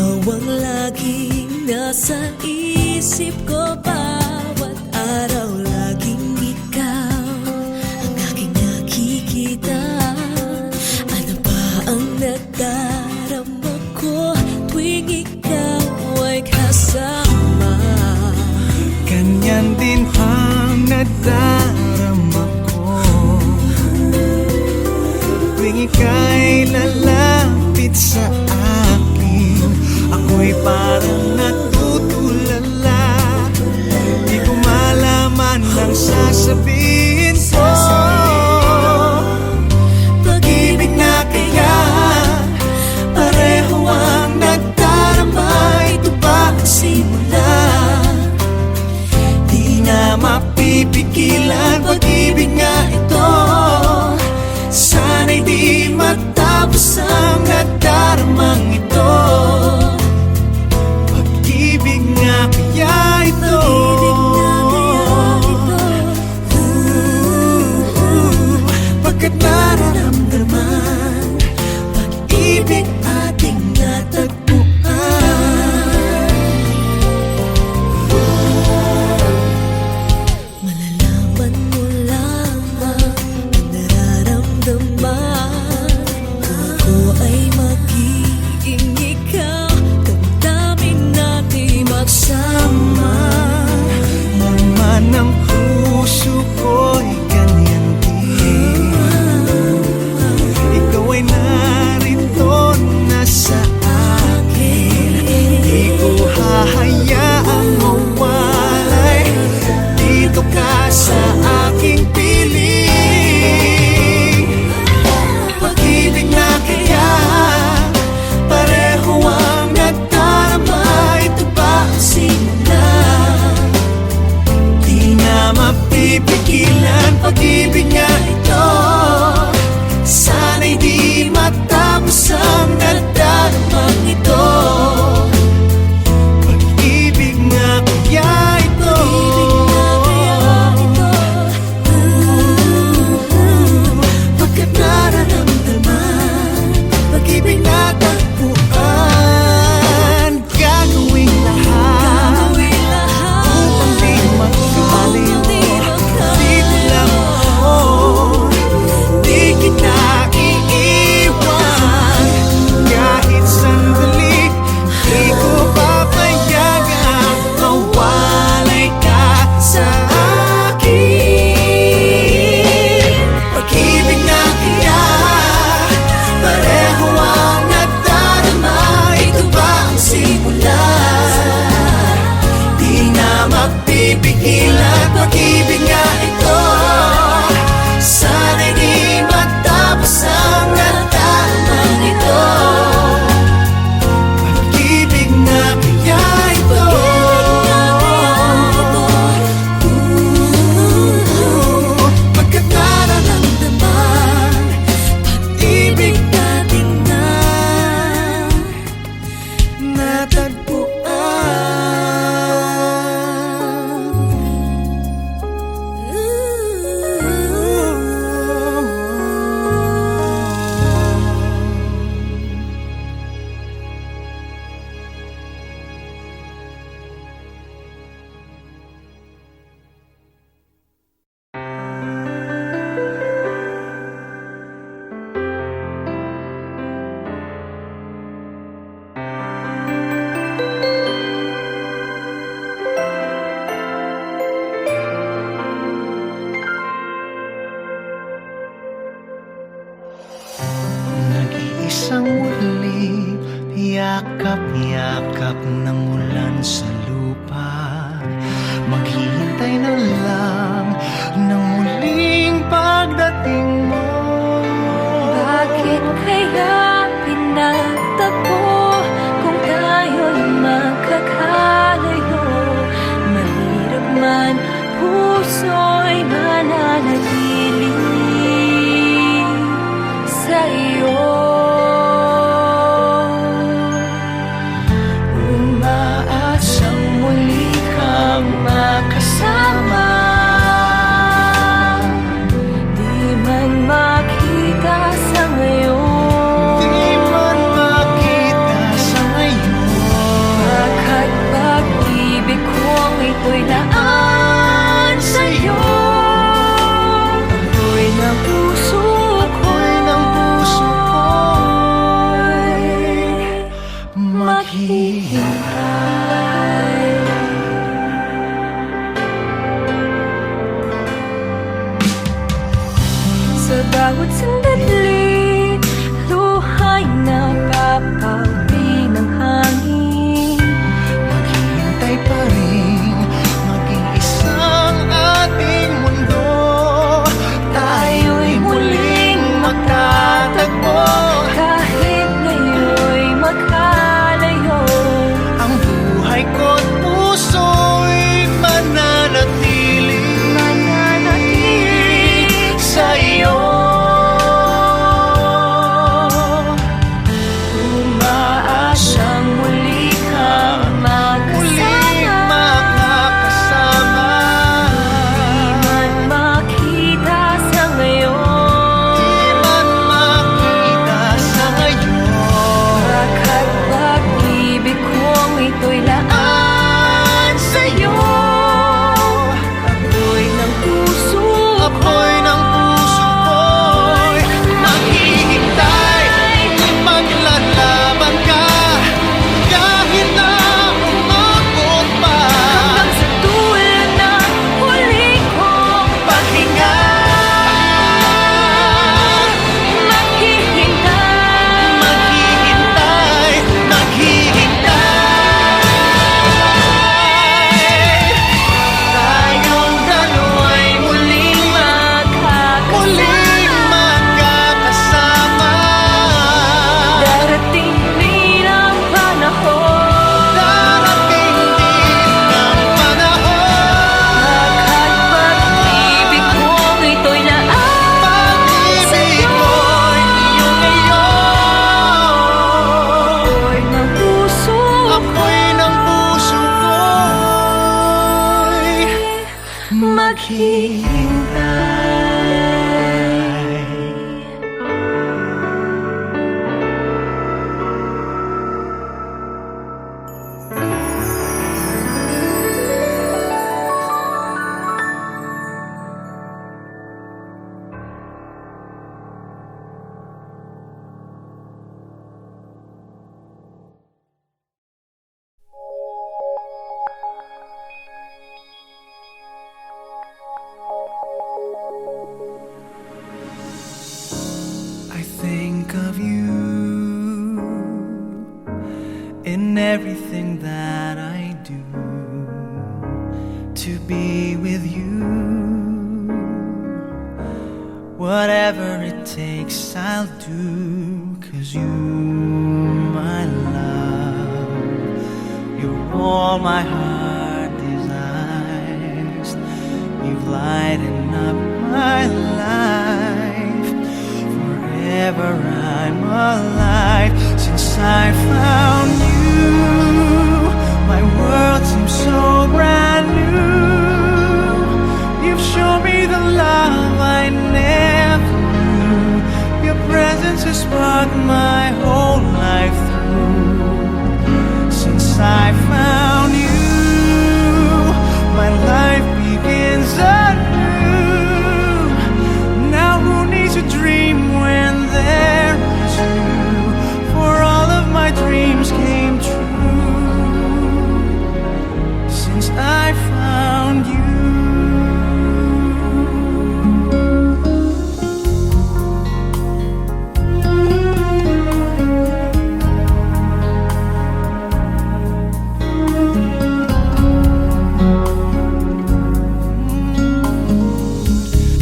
Ikaw ang laging nasa isip ko, bawat araw laging ikaw ang aking nakikita. Ano ba ang nadarama ko tuwing ikaw ay kasama? Ganyan din ang nadarama ko tuwing ika'y lalapit sa akin. Ako'y parang natutulala, di ko malaman ang sasabihin ko. Pag-ibig na kaya pareho ang nadarama. Ito ba ang simula? Di na mapipigilan. Pag-ibig nga ito, sana'y di matapos ang nadaramang ito. Pag-ibig nga kaya ito, pagkat nararamdaman, pag-ibig ating natagpuan. Malalaman mo lamang ang nararamdaman kung ako ay magiging ikaw. Damdamin natin magsama. Naman ang puso ko'y ganyan din. Ikaw ay narito na sa akin. Di ko hahayaang mawalay. Dito ka sa aking piling. Pag-ibig na kaya pareho ang nadarama. Ito ba ang simula? Di na mapipigilan. Pag-ibig nga ito, sana'y di matapos ang nadaramang ito. Pag-ibig nga kaya ito, pagkat nararamdaman, pag-ibig na tagpuan. Gagawin lahat upang di magkaliw. Dito lang ako, di kita iiwan. Kahit sandali, di ko papayagan mawalay ka sa akin. Pag-ibig na kaya pareho ang nadarama. Ito ba ang simula? Di na mapipigilan. Pag-ibig nga ito, sana'y di matapos ang nadaramang ito. Pag-ibig na kaya ito, pagkat nararamdaman, pag-ibig natin na nag-iisang muli, yakap-yakap ng ulan sa lupa. Maghihintay na lang ng muling pagdating mo. Bakit kaya pinagtagpo kung tayo'y magkakalayo? Mahirap man, puso'y mananatili sa iyo. Umaasang muli kang makasama. Di man maghihintay. Sa bawat sandali, luhay na papawi ng hangin. Maghihintay pa rin, maging isang ating mundo. Tayo'y muling magtatagpo. Kahit ngayon'y magkalayo, Ang buhay ko't puso'y mananatili sa iyo. umaasang muli kang Muling magkasama. makakasama. Di man makita sa ngayon, Di man makita sa ngayon, baka't pag-ibig kong ito'y laan sa'yo. Apoy ng puso apoy ng puso ko'y maghihintay. Maglalaban ka kahit na umabot pa. hanggang sa dulo ng huli kong Paghinga, maghihintay. maghihintay, maghihintay. Tayong dalawa'y muling magkakasama. Darating din ang panahon, Darating din ang panahon. baka't pag-ibig kong ito'y laan Pag-ibig ko'y iyong ngayon. apoy ng puso Apoy ng puso ko'y maghihintay. I think of you in everything that I do. To be with you, whatever it takes I'll do. 'Cause you, my love, you're all my heart desires. You've lightened up my life. Forever I'm alive. Since I found you, my world seems so brand new. You've shown me the love I never knew. Your presence has sparked my whole life through. Since I found you, my life begins anew. Now who needs a dream when there is you? For all of my dreams came true since I found you.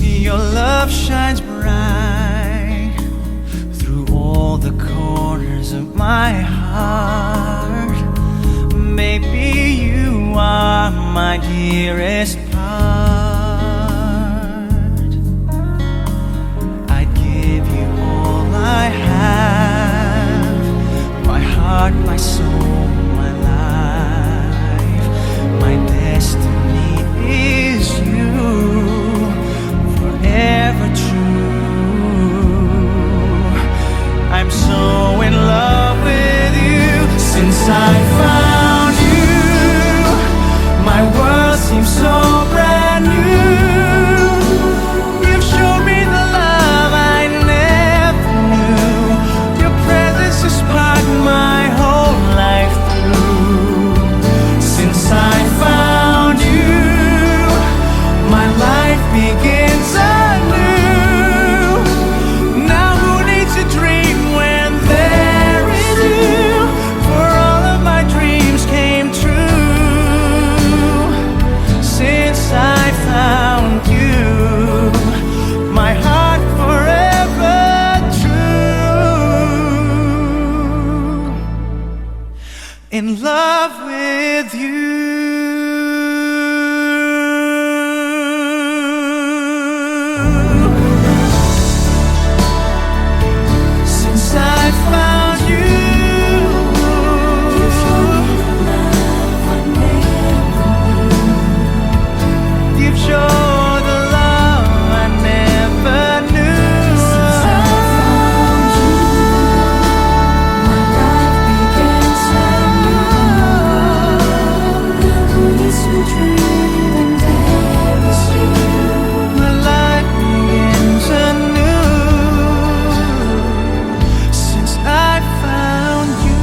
Your love shines bright through all the corners of my heart. Maybe you are my dearest part. I'd give you all I have, my heart, my soul, my life. My destiny is you, forever true. I'm so in love with you since I found you. My world seems so brand new. You've shown me the love I never knew. Your presence has sparked my whole life. in love with you. Since I found you, You showed me the love I never knew. you've shown the love I never knew. Since I found you, my life began so new. Memories we dream and there is you. My life begins anew since I found you.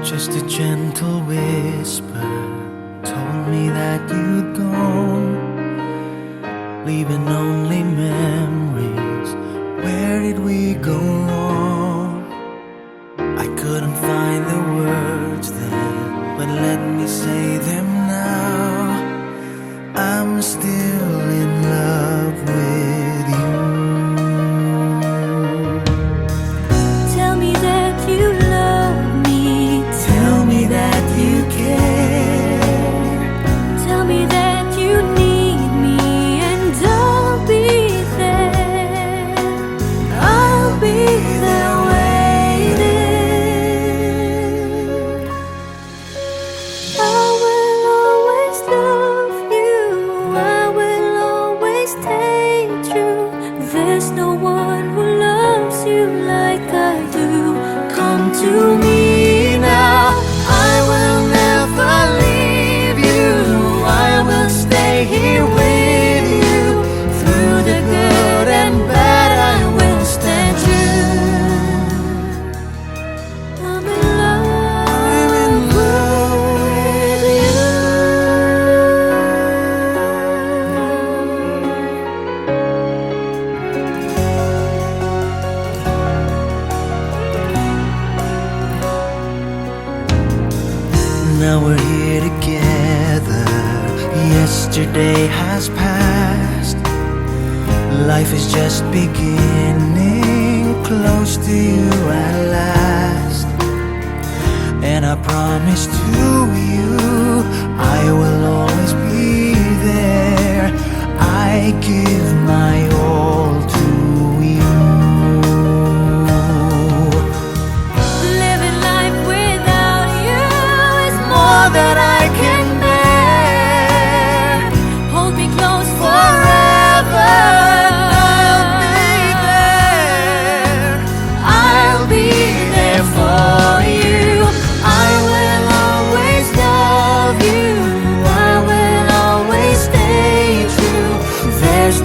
Just a gentle whisper told me that you'd gone, leaving only memories. Where did we go wrong? I couldn't find the words then, but let me say them now. I'm still in love with you. Tell me that you love me. Tell me that you care. Tell me that you need me, and I'll be there. I'll be there waiting. I will always love you. I will always stay true. There's no one who loves you like I do. Come to me now. I will never leave you. I will stay here with you. Through the good and bad, I will stand you. I'm in love with you. Now we're here together. Yesterday has passed. Life is just beginning. Close to you at last. And I promise to you, I will always be there. I give my all to you. Living life without you is more than I can bear. Hold me close forever. I'll be there. I'll be there for you. I will always love you. I will always stay true. There's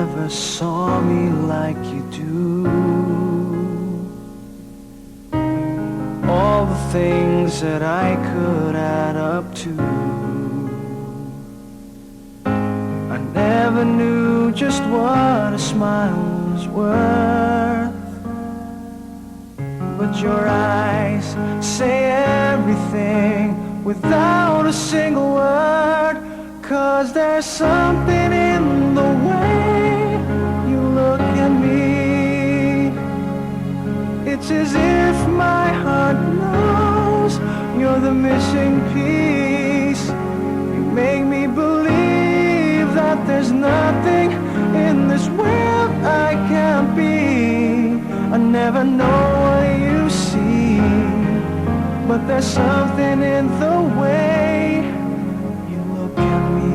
never saw me like you do. All the things that I could add up to, I never knew just what a smile was worth. But your eyes say everything without a single word. 'Cause there's something in the way you look at me. It's as if my heart knows you're the missing piece. You make me believe that there's nothing in this world I can't be. I never know what you see, but there's something in the way you look at me.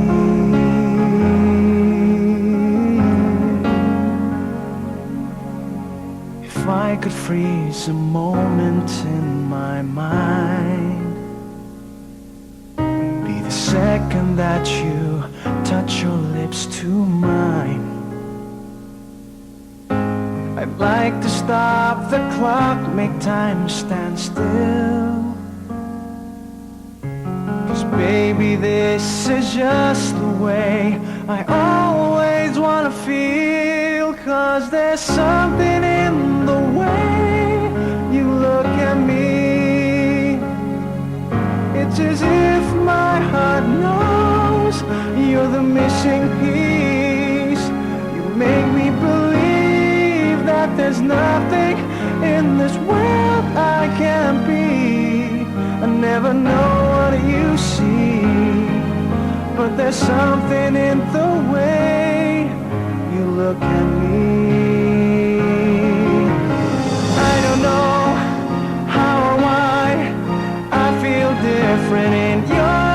If I could freeze a moment in my mind, be the second that you touch your lips to mine. I'd like to stop the clock, make time stand still. 'Cause baby, this is just the way I always wanna feel. 'Cause there's something in the way you look at me. It's as if my heart knows you're the missing piece. You make me believe that there's nothing in this world I can't be. I never know what you see, but there's something in the way you look at me. I don't know how or why I feel different in your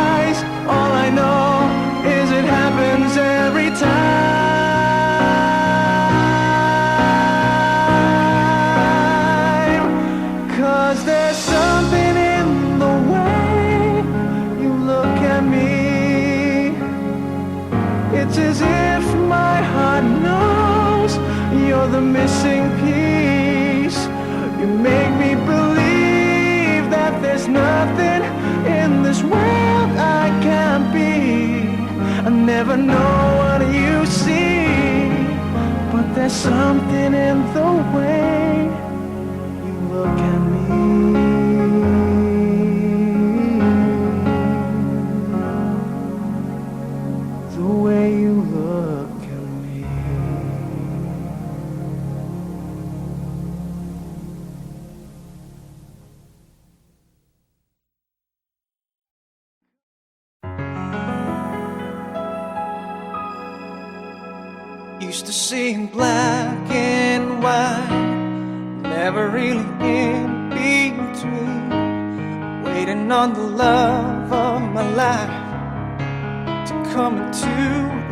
eyes. All I know is it happens every time. 'Cause there's something in the way you look at me. It's as if my heart knows you're the missing piece. You make me believe that there's nothing in this world I can't be. I never know what you see, but there's something in the way you look at me. The way you look at me. Used to see in black and white, never really in between. Waiting on the love of my life to come into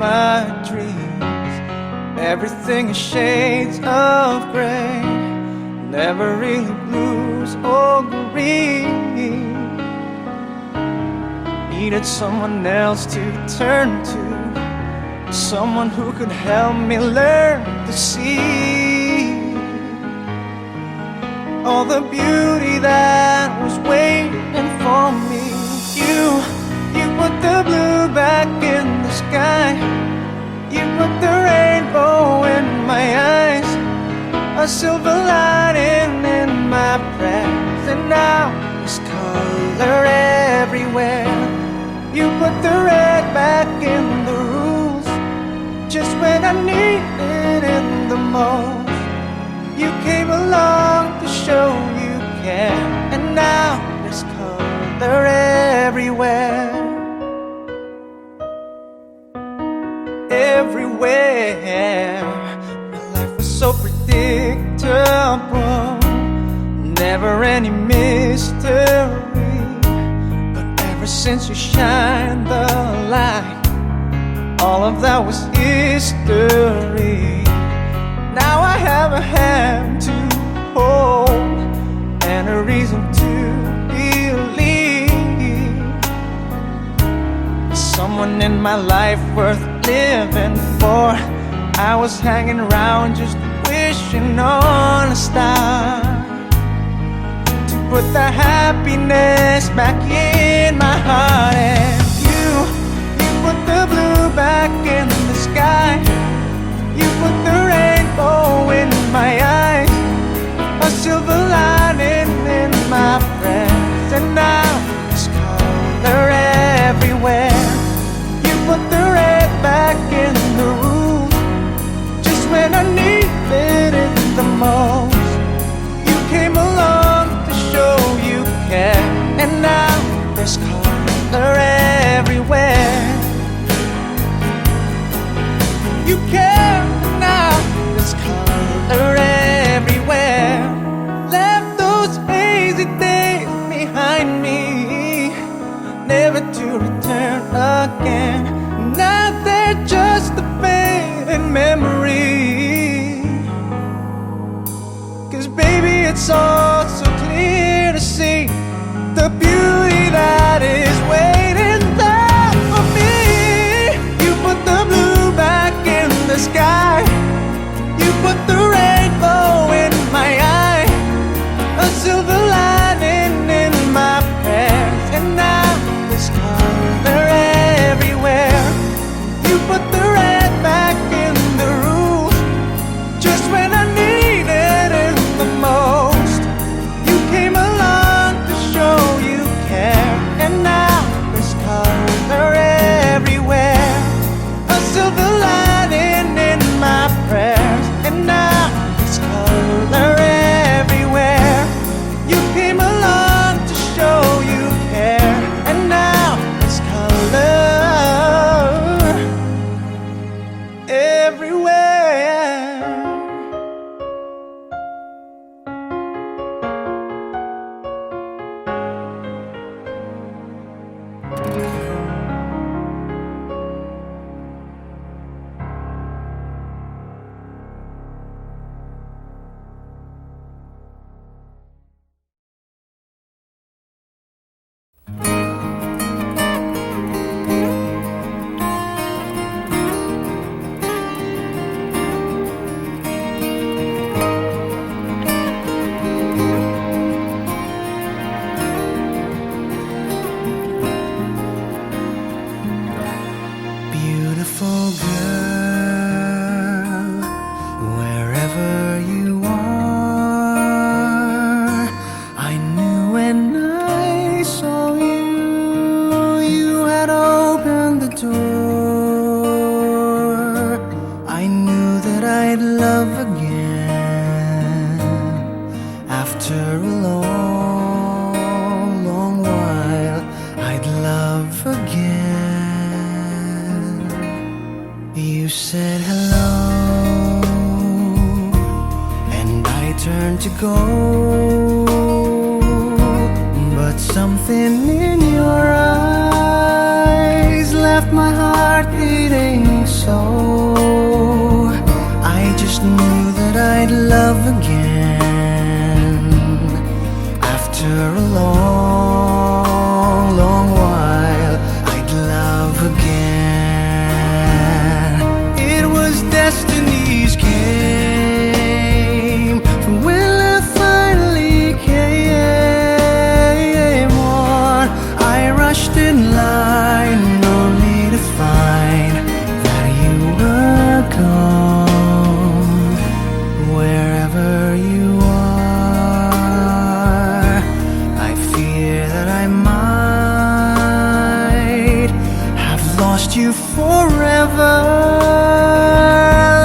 my dreams. Everything is shades of gray, never really blues or green. Needed someone else to turn to, someone who could help me learn to see all the beauty that was waiting for me. You put the blue back in the sky. You put the rainbow in my eyes, a silver lining in my prayers, and now there's color everywhere. You put the red back in the rules, just when I needed it the most. You came along to show you care, and now there's color everywhere. Everywhere. My life was so predictable, never any mystery. But ever since you shined the light, all of that was history. Now I have a hand to hold and a reason to believe. Someone in my life worth living for, I was hanging around just wishing on a star to put the happiness back in my heart. And you put the blue back in the sky. You put the rainbow in my eyes, a silver lining in my friends. And now there's color everywhere. You put the red back in the room just when I needed it the most. You came along to show you care, and now there's color everywhere. You care, and now there's color everywhere. Left those hazy days behind me, never to return again. Now they're just a fading memory. 'Cause baby, it's all so clear to see the beauty that is waiting there for me. You put the blue back in the sky. You put the rainbow in my eye, a silver lining in my prayers. And now there's color everywhere. You put the red back in the room just when I needed it the most. You came along to show you care, and now there's color everywhere, a silver lining in my prayers. And now there's color everywhere. You came along to show you care, and now there's color everywhere. Beautiful girl, wherever you are, I knew when I saw you, you had opened the door. I knew that I'd love again after a long, long while. I'd love again. You said hello, and I turned to go, but something in your eyes left my heart beating so. I just knew that I'd love again after a long, long while. I'd love again. It was destiny's game, for when I finally came on, I rushed in line only to find that you were gone. Wherever you are, I fear that I might have lost you forever,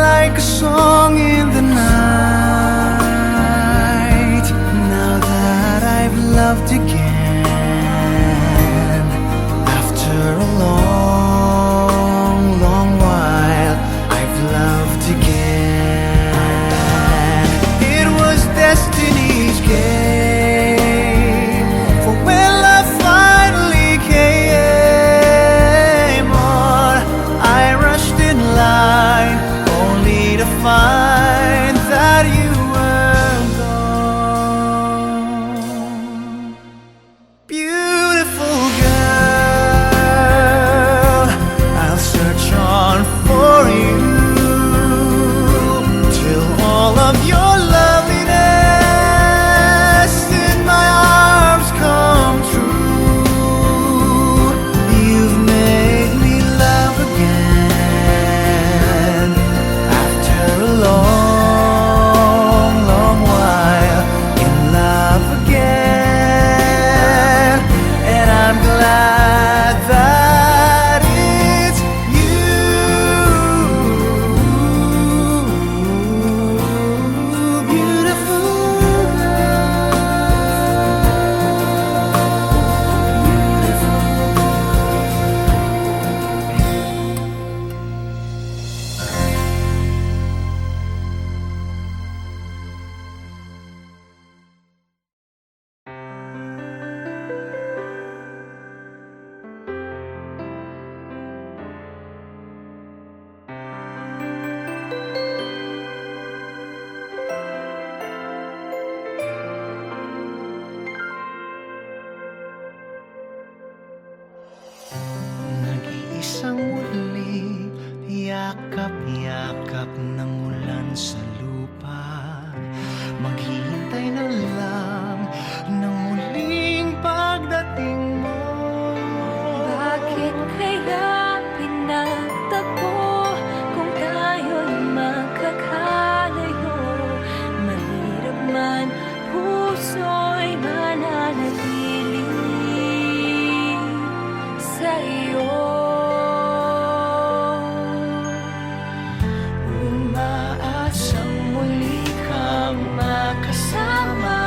like a song in the night. Now that I've loved again after a long, long while, I've loved again. It was destiny's game, for when love finally came on, I rushed in line only to find that you were gone. Beautiful girl, I'll search on for you ng ulan sa lupa. Maghihintay na lang ng muling pagdating mo. Bakit kaya pinagtagpo kung tayo'y magkakalayo? Mahirap man, puso'y mananatili sa'yo. Umaasang muli kang makasama,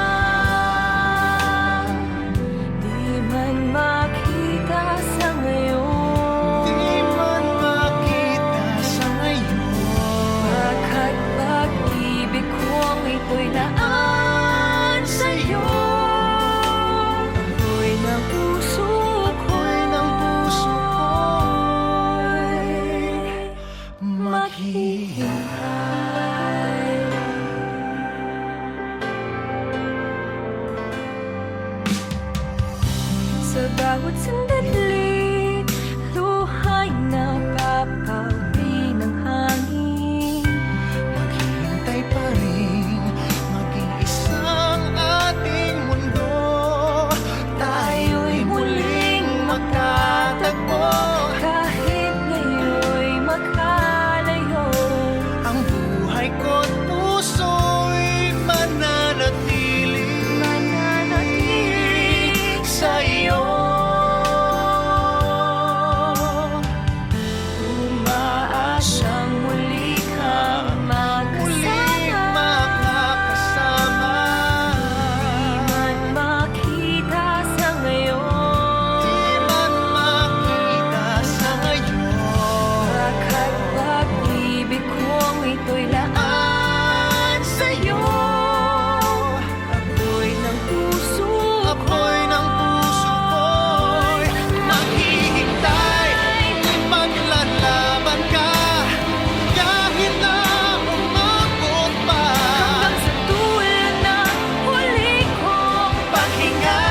di man makita sa ngayon. Di man makita sa ngayon. Baka't pag-ibig kong ito'y laan sa'yo. Ako'y ng puso Ako'y ng puso ko'y maghihintay. Sa bawat sandali, luha'y napapawi ng hangin. Maghihintay pa rin, maging isang ating mundo. Tayo'y muling magkatagpo. Kahit ngayon'y magkalayo, Ang buhay ko't puso'y mananatili sa iyo. umaasang muli kang Muling makakasama. Di man makita sa ngayon. Di man makita sa ngayon. Baka't pag-ibig kong ito'y laan sa'yo. Ako'y ng puso Ako'y ng puso ko'y maghihintay. Maglalaban ka kahit na umabot pa. hanggang sa dulo ng huli kong Paghinga,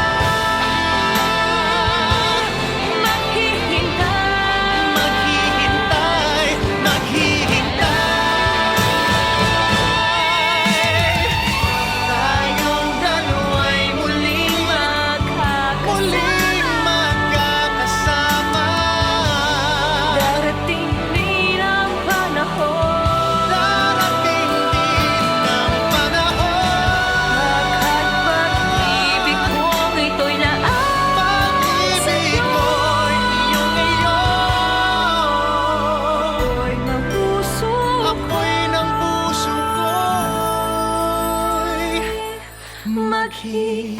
maghihintay. maghihintay, maghihintay. Tayong dalawa'y muling magkakasama. Darating din ang panahon. Darating din ang panahon. Baka't pag-ibig kong ito'y laan Pag-ibig ko'y iyong ngayon. Ako'y ng puso Ako'y ng puso ko'y maghihintay.